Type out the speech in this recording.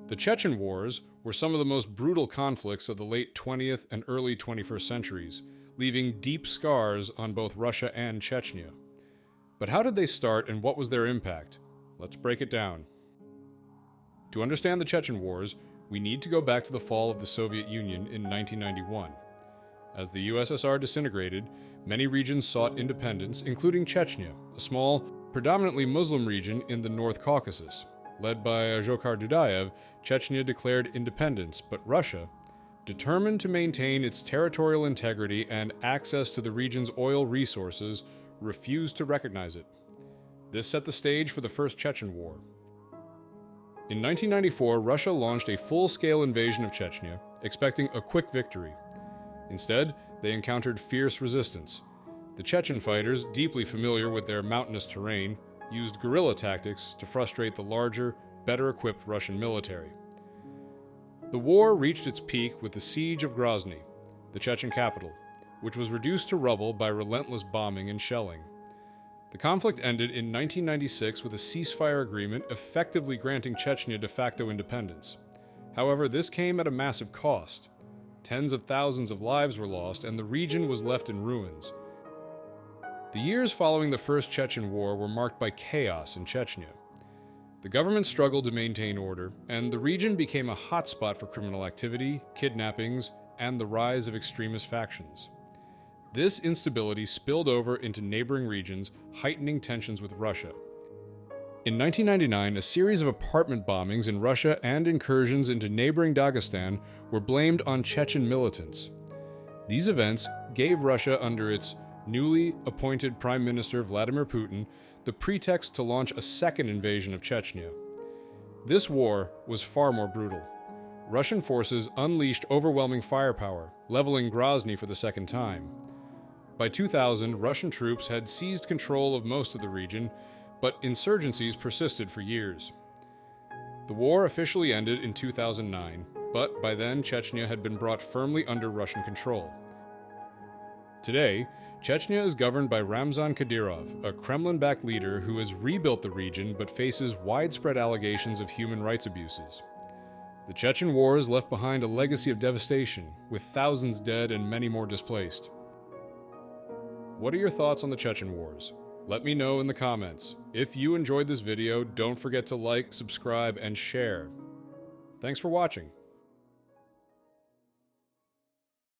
The Chechen Wars were some of the most brutal conflicts of the late 20th and early 21st centuries, leaving deep scars on both Russia and Chechnya. But how did they start and what was their impact? Let's break it down. To understand the Chechen Wars, we need to go back to the fall of the Soviet Union in 1991. As the USSR disintegrated, many regions sought independence, including Chechnya, a small, predominantly Muslim region in the North Caucasus. Led by Dzhokhar Dudayev, Chechnya declared independence, but Russia, determined to maintain its territorial integrity and access to the region's oil resources, refused to recognize it. This set the stage for the First Chechen War. In 1994, Russia launched a full-scale invasion of Chechnya, expecting a quick victory. Instead, they encountered fierce resistance. The Chechen fighters, deeply familiar with their mountainous terrain, used guerrilla tactics to frustrate the larger, better-equipped Russian military. The war reached its peak with the siege of Grozny, the Chechen capital, which was reduced to rubble by relentless bombing and shelling. The conflict ended in 1996 with a ceasefire agreement effectively granting Chechnya de facto independence. However, this came at a massive cost. Tens of thousands of lives were lost, and the region was left in ruins. The years following the First Chechen War were marked by chaos in Chechnya. The government struggled to maintain order, and the region became a hotspot for criminal activity, kidnappings, and the rise of extremist factions. This instability spilled over into neighboring regions, heightening tensions with Russia. In 1999, a series of apartment bombings in Russia and incursions into neighboring Dagestan were blamed on Chechen militants. These events gave Russia, under its newly appointed Prime Minister Vladimir Putin, the pretext to launch a second invasion of Chechnya. This war was far more brutal. Russian forces unleashed overwhelming firepower, leveling Grozny for the second time. By 2000, Russian troops had seized control of most of the region, but insurgencies persisted for years. The war officially ended in 2009, but by then Chechnya had been brought firmly under Russian control. Today, Chechnya is governed by Ramzan Kadyrov, a Kremlin-backed leader who has rebuilt the region but faces widespread allegations of human rights abuses. The Chechen Wars left behind a legacy of devastation, with thousands dead and many more displaced. What are your thoughts on the Chechen Wars? Let me know in the comments. If you enjoyed this video, don't forget to like, subscribe, and share. Thanks for watching.